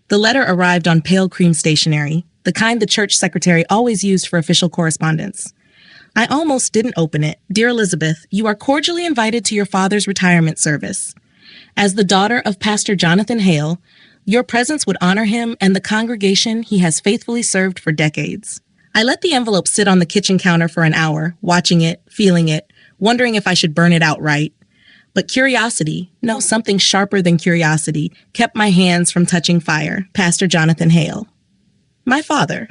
The letter arrived on pale cream stationery, the kind the church secretary always used for official correspondence. I almost didn't open it. Dear Elizabeth, you are cordially invited to your father's retirement service. As the daughter of Pastor Jonathan Hale, your presence would honor him and the congregation he has faithfully served for decades. I let the envelope sit on the kitchen counter for an hour, watching it, feeling it, wondering if I should burn it outright. But curiosity, no, something sharper than curiosity, kept my hands from touching fire. Pastor Jonathan Hale. My father.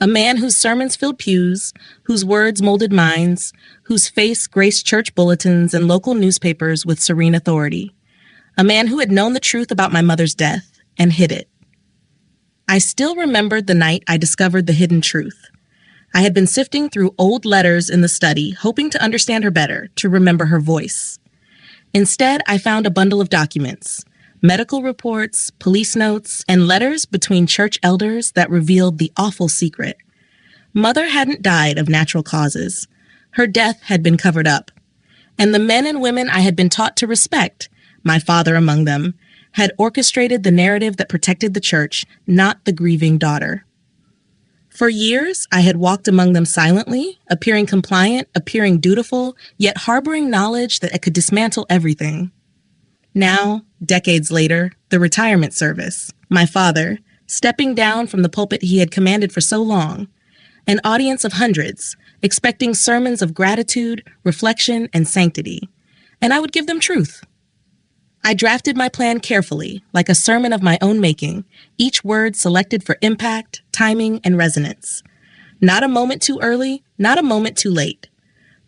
A man whose sermons filled pews, whose words molded minds, whose face graced church bulletins and local newspapers with serene authority. A man who had known the truth about my mother's death and hid it. I still remembered the night I discovered the hidden truth. I had been sifting through old letters in the study, hoping to understand her better, to remember her voice. Instead, I found a bundle of documents, medical reports, police notes, and letters between church elders that revealed the awful secret. Mother hadn't died of natural causes. Her death had been covered up. And the men and women I had been taught to respect, my father among them, had orchestrated the narrative that protected the church, not the grieving daughter. For years, I had walked among them silently, appearing compliant, appearing dutiful, yet harboring knowledge that it could dismantle everything. Now, decades later, the retirement service, my father, stepping down from the pulpit he had commanded for so long, an audience of hundreds, expecting sermons of gratitude, reflection, and sanctity, and I would give them truth. I drafted my plan carefully, like a sermon of my own making, each word selected for impact, timing, and resonance. Not a moment too early, not a moment too late.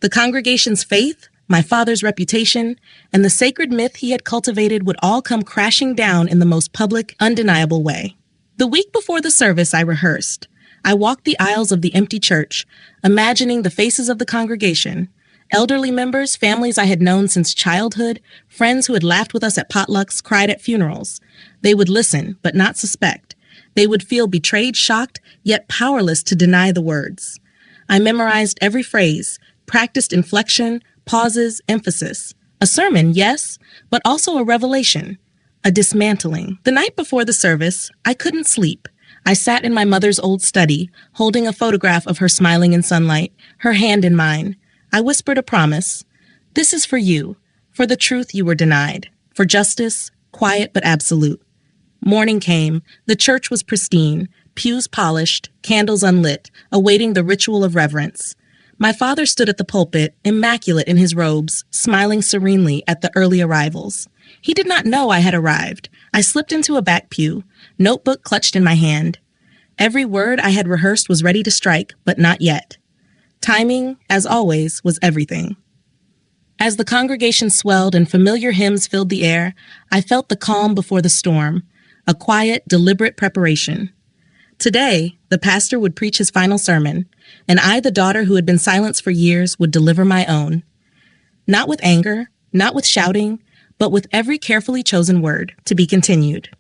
The congregation's faith, my father's reputation, and the sacred myth he had cultivated would all come crashing down in the most public, undeniable way. The week before the service, I rehearsed. I walked the aisles of the empty church, imagining the faces of the congregation, elderly members, families I had known since childhood, friends who had laughed with us at potlucks, cried at funerals. They would listen, but not suspect. They would feel betrayed, shocked, yet powerless to deny the words. I memorized every phrase, practiced inflection, pauses, emphasis. A sermon, yes, but also a revelation, a dismantling. The night before the service, I couldn't sleep. I sat in my mother's old study, holding a photograph of her smiling in sunlight, her hand in mine. I whispered a promise. This is for you, for the truth you were denied, for justice, quiet but absolute. Morning came. The church was pristine, pews polished, candles unlit, awaiting the ritual of reverence. My father stood at the pulpit, immaculate in his robes, smiling serenely at the early arrivals. He did not know I had arrived. I slipped into a back pew, notebook clutched in my hand. Every word I had rehearsed was ready to strike, but not yet. Timing, as always, was everything. As the congregation swelled and familiar hymns filled the air, I felt the calm before the storm, a quiet, deliberate preparation. Today, the pastor would preach his final sermon, and I, the daughter who had been silenced for years, would deliver my own. Not with anger, not with shouting, but with every carefully chosen word, to be continued.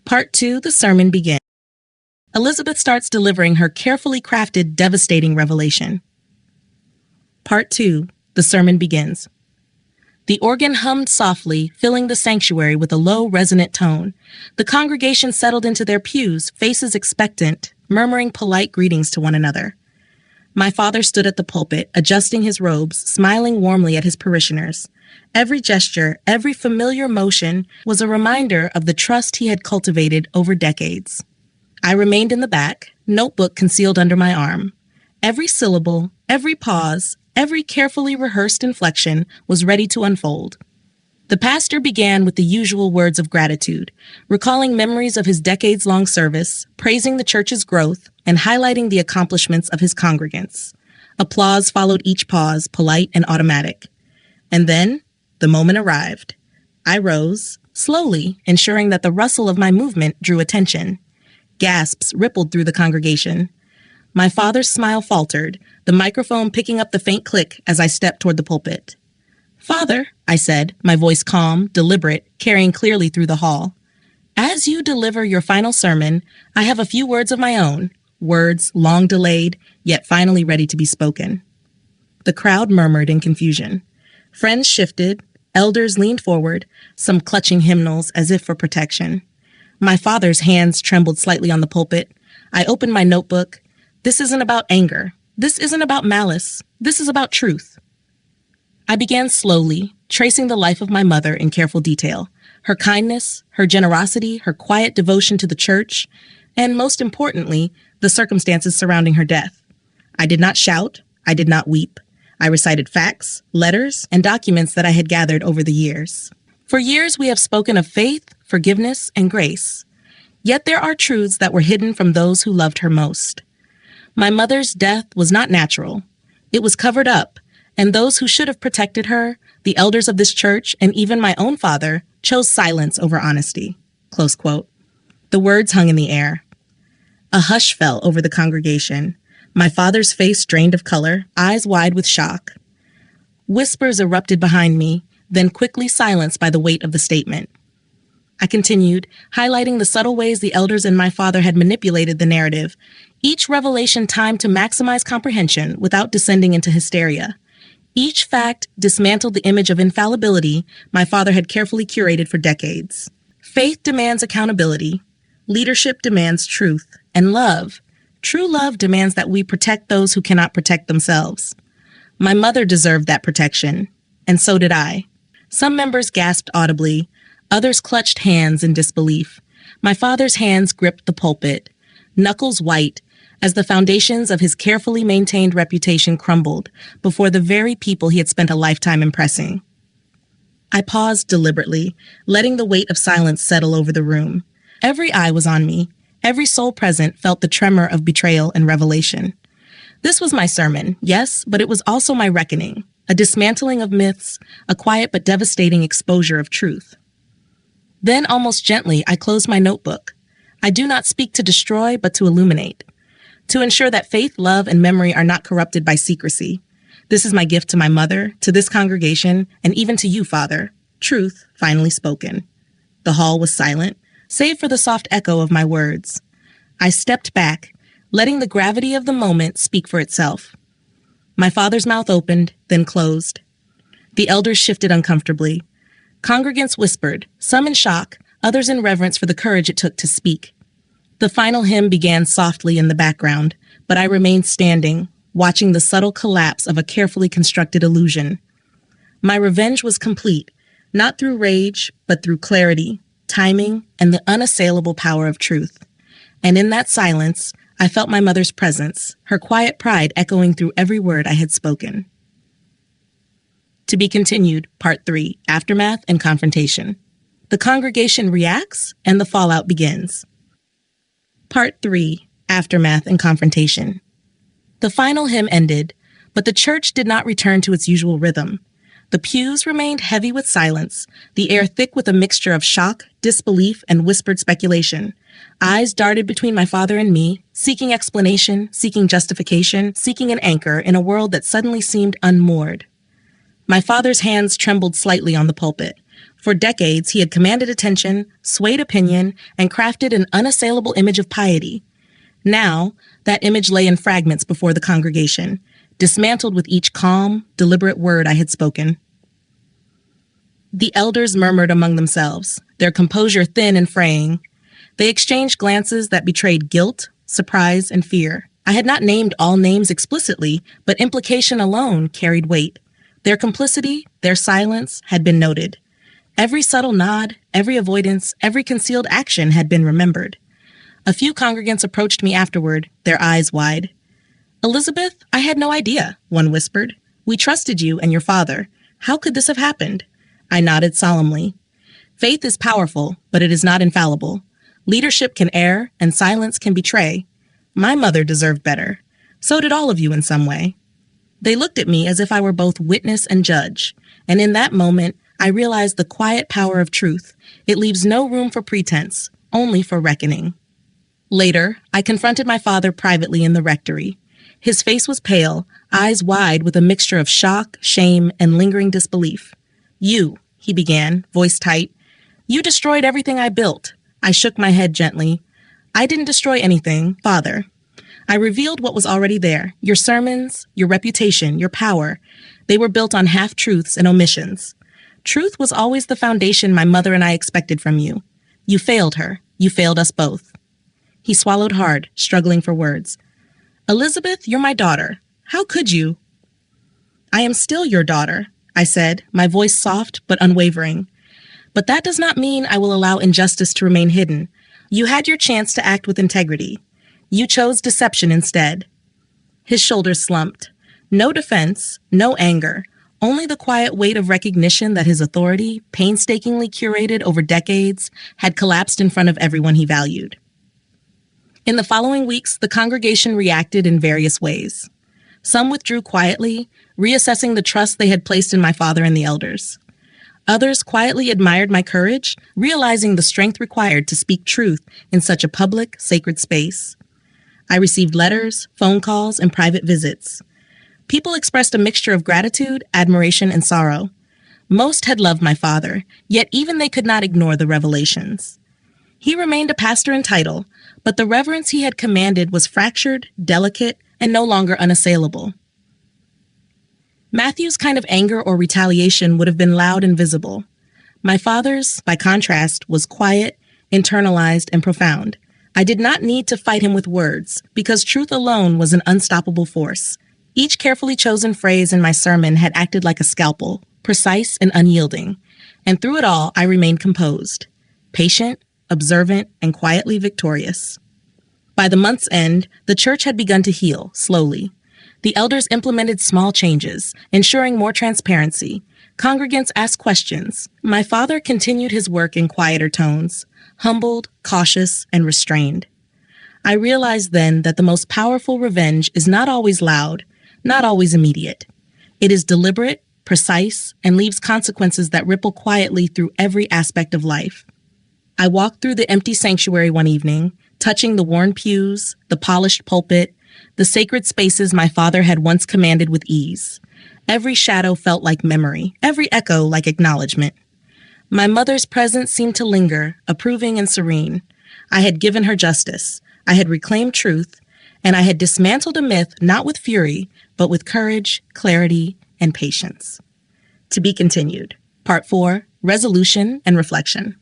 Part 2, the sermon begins. Elizabeth starts delivering her carefully crafted, devastating revelation. Part 2, the sermon begins. The organ hummed softly, filling the sanctuary with a low, resonant tone. The congregation settled into their pews, faces expectant, murmuring polite greetings to one another. My father stood at the pulpit, adjusting his robes, smiling warmly at his parishioners. Every gesture, every familiar motion was a reminder of the trust he had cultivated over decades. I remained in the back, notebook concealed under my arm. Every syllable, every pause, every carefully rehearsed inflection was ready to unfold. The pastor began with the usual words of gratitude, recalling memories of his decades-long service, praising the church's growth, and highlighting the accomplishments of his congregants. Applause followed each pause, polite and automatic. And then, the moment arrived. I rose, slowly, ensuring that the rustle of my movement drew attention. Gasps rippled through the congregation. My father's smile faltered, the microphone picking up the faint click as I stepped toward the pulpit. "Father," I said, my voice calm, deliberate, carrying clearly through the hall. "As you deliver your final sermon, I have a few words of my own, words long delayed, yet finally ready to be spoken." The crowd murmured in confusion. Friends shifted, elders leaned forward, some clutching hymnals as if for protection. My father's hands trembled slightly on the pulpit. I opened my notebook. This isn't about anger. This isn't about malice. This is about truth. I began slowly, tracing the life of my mother in careful detail. Her kindness, her generosity, her quiet devotion to the church, and most importantly, the circumstances surrounding her death. I did not shout. I did not weep. I recited facts, letters, and documents that I had gathered over the years. For years, we have spoken of faith, forgiveness, and grace. Yet there are truths that were hidden from those who loved her most. My mother's death was not natural. It was covered up, and those who should have protected her, the elders of this church, and even my own father, chose silence over honesty." Close quote. The words hung in the air. A hush fell over the congregation. My father's face drained of color, eyes wide with shock. Whispers erupted behind me, then quickly silenced by the weight of the statement. I continued, highlighting the subtle ways the elders and my father had manipulated the narrative, each revelation timed to maximize comprehension without descending into hysteria. Each fact dismantled the image of infallibility my father had carefully curated for decades. Faith demands accountability, leadership demands truth, and love, true love, demands that we protect those who cannot protect themselves. My mother deserved that protection, and so did I. Some members gasped audibly, others clutched hands in disbelief. My father's hands gripped the pulpit, knuckles white, as the foundations of his carefully maintained reputation crumbled before the very people he had spent a lifetime impressing. I paused deliberately, letting the weight of silence settle over the room. Every eye was on me. Every soul present felt the tremor of betrayal and revelation. This was my sermon, yes, but it was also my reckoning, a dismantling of myths, a quiet but devastating exposure of truth. Then, almost gently, I closed my notebook. I do not speak to destroy, but to illuminate, to ensure that faith, love, and memory are not corrupted by secrecy. This is my gift to my mother, to this congregation, and even to you, Father. Truth finally spoken. The hall was silent, save for the soft echo of my words. I stepped back, letting the gravity of the moment speak for itself. My father's mouth opened, then closed. The elders shifted uncomfortably. Congregants whispered, some in shock, others in reverence for the courage it took to speak. The final hymn began softly in the background, but I remained standing, watching the subtle collapse of a carefully constructed illusion. My revenge was complete, not through rage, but through clarity, timing, and the unassailable power of truth. And in that silence, I felt my mother's presence, her quiet pride echoing through every word I had spoken. To be continued, Part 3, Aftermath and Confrontation. The congregation reacts, and the fallout begins. Part 3, Aftermath and Confrontation. The final hymn ended, but the church did not return to its usual rhythm. The pews remained heavy with silence, the air thick with a mixture of shock, disbelief, and whispered speculation. Eyes darted between my father and me, seeking explanation, seeking justification, seeking an anchor in a world that suddenly seemed unmoored. My father's hands trembled slightly on the pulpit. For decades, he had commanded attention, swayed opinion, and crafted an unassailable image of piety. Now, that image lay in fragments before the congregation, dismantled with each calm, deliberate word I had spoken. The elders murmured among themselves, their composure thin and fraying. They exchanged glances that betrayed guilt, surprise, and fear. I had not named all names explicitly, but implication alone carried weight. Their complicity, their silence, had been noted. Every subtle nod, every avoidance, every concealed action had been remembered. A few congregants approached me afterward, their eyes wide. "Elizabeth, I had no idea," one whispered. "We trusted you and your father. How could this have happened?" I nodded solemnly. Faith is powerful, but it is not infallible. Leadership can err, and silence can betray. My mother deserved better. So did all of you in some way. They looked at me as if I were both witness and judge, and in that moment, I realized the quiet power of truth. It leaves no room for pretense, only for reckoning. Later, I confronted my father privately in the rectory. His face was pale, eyes wide with a mixture of shock, shame, and lingering disbelief. "You," he began, voice tight. "You destroyed everything I built." I shook my head gently. "I didn't destroy anything, Father. I revealed what was already there, your sermons, your reputation, your power. They were built on half-truths and omissions. Truth was always the foundation my mother and I expected from you. You failed her. You failed us both." He swallowed hard, struggling for words. "Elizabeth, you're my daughter. How could you?" "I am still your daughter," I said, my voice soft but unwavering. "But that does not mean I will allow injustice to remain hidden. You had your chance to act with integrity. You chose deception instead." His shoulders slumped. No defense, no anger, only the quiet weight of recognition that his authority, painstakingly curated over decades, had collapsed in front of everyone he valued. In the following weeks, the congregation reacted in various ways. Some withdrew quietly, reassessing the trust they had placed in my father and the elders. Others quietly admired my courage, realizing the strength required to speak truth in such a public, sacred space. I received letters, phone calls, and private visits. People expressed a mixture of gratitude, admiration, and sorrow. Most had loved my father, yet even they could not ignore the revelations. He remained a pastor in title, but the reverence he had commanded was fractured, delicate, and no longer unassailable. Matthew's kind of anger or retaliation would have been loud and visible. My father's, by contrast, was quiet, internalized, and profound. I did not need to fight him with words, because truth alone was an unstoppable force. Each carefully chosen phrase in my sermon had acted like a scalpel, precise and unyielding, and through it all I remained composed, patient, observant, and quietly victorious. By the month's end, the church had begun to heal, slowly. The elders implemented small changes, ensuring more transparency. Congregants asked questions. My father continued his work in quieter tones, humbled, cautious, and restrained. I realized then that the most powerful revenge is not always loud, not always immediate. It is deliberate, precise, and leaves consequences that ripple quietly through every aspect of life. I walked through the empty sanctuary one evening, touching the worn pews, the polished pulpit, the sacred spaces my father had once commanded with ease. Every shadow felt like memory, every echo like acknowledgement. My mother's presence seemed to linger, approving and serene. I had given her justice. I had reclaimed truth, and I had dismantled a myth not with fury, but with courage, clarity, and patience. To be continued. Part 4, Resolution and Reflection.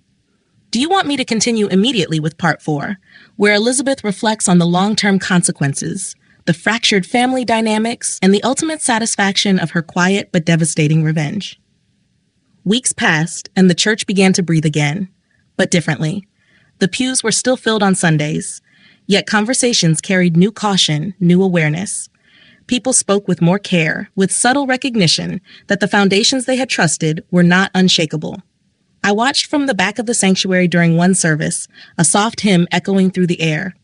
Do you want me to continue immediately with Part 4, where Elizabeth reflects on the long-term consequences, the fractured family dynamics, and the ultimate satisfaction of her quiet but devastating revenge? Weeks passed, and the church began to breathe again, but differently. The pews were still filled on Sundays, yet conversations carried new caution, new awareness. People spoke with more care, with subtle recognition that the foundations they had trusted were not unshakable. I watched from the back of the sanctuary during one service, a soft hymn echoing through the air.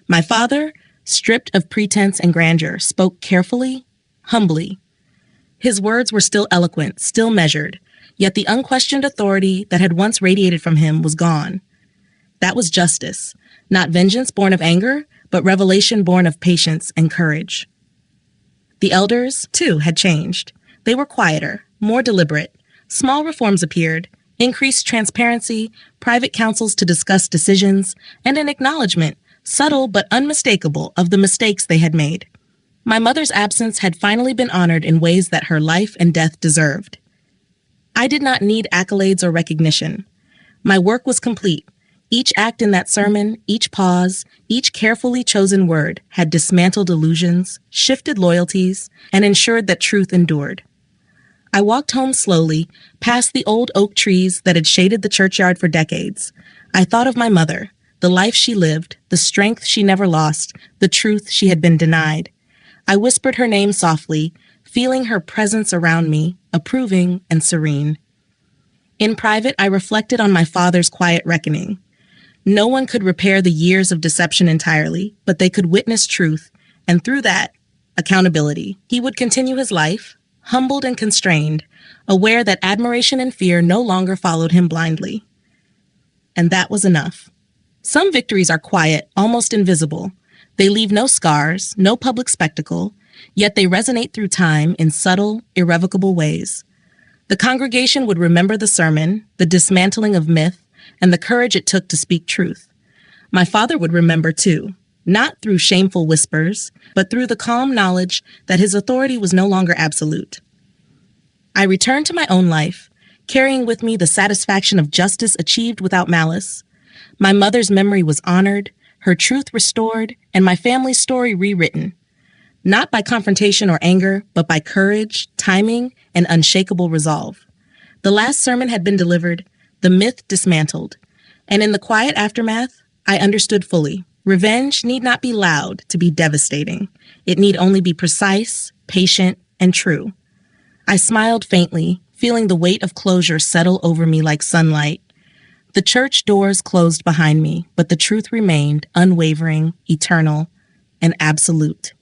My father, stripped of pretense and grandeur, spoke carefully, humbly. His words were still eloquent, still measured, yet the unquestioned authority that had once radiated from him was gone. That was justice, not vengeance born of anger, but revelation born of patience and courage. The elders, too, had changed. They were quieter, more deliberate. Small reforms appeared, increased transparency, private councils to discuss decisions, and an acknowledgement, subtle but unmistakable, of the mistakes they had made. My mother's absence had finally been honored in ways that her life and death deserved. I did not need accolades or recognition. My work was complete. Each act in that sermon, each pause, each carefully chosen word had dismantled illusions, shifted loyalties, and ensured that truth endured. I walked home slowly, past the old oak trees that had shaded the churchyard for decades. I thought of my mother, the life she lived, the strength she never lost, the truth she had been denied. I whispered her name softly, feeling her presence around me, approving and serene. In private, I reflected on my father's quiet reckoning. No one could repair the years of deception entirely, but they could witness truth, and through that, accountability. He would continue his life, humbled and constrained, aware that admiration and fear no longer followed him blindly. And that was enough. Some victories are quiet, almost invisible. They leave no scars, no public spectacle, yet they resonate through time in subtle, irrevocable ways. The congregation would remember the sermon, the dismantling of myth, and the courage it took to speak truth. My father would remember too, not through shameful whispers, but through the calm knowledge that his authority was no longer absolute. I returned to my own life, carrying with me the satisfaction of justice achieved without malice. My mother's memory was honored, her truth restored, and my family's story rewritten. Not by confrontation or anger, but by courage, timing, and unshakable resolve. The last sermon had been delivered, the myth dismantled, and in the quiet aftermath, I understood fully. Revenge need not be loud to be devastating. It need only be precise, patient, and true. I smiled faintly, feeling the weight of closure settle over me like sunlight. The church doors closed behind me, but the truth remained unwavering, eternal, and absolute.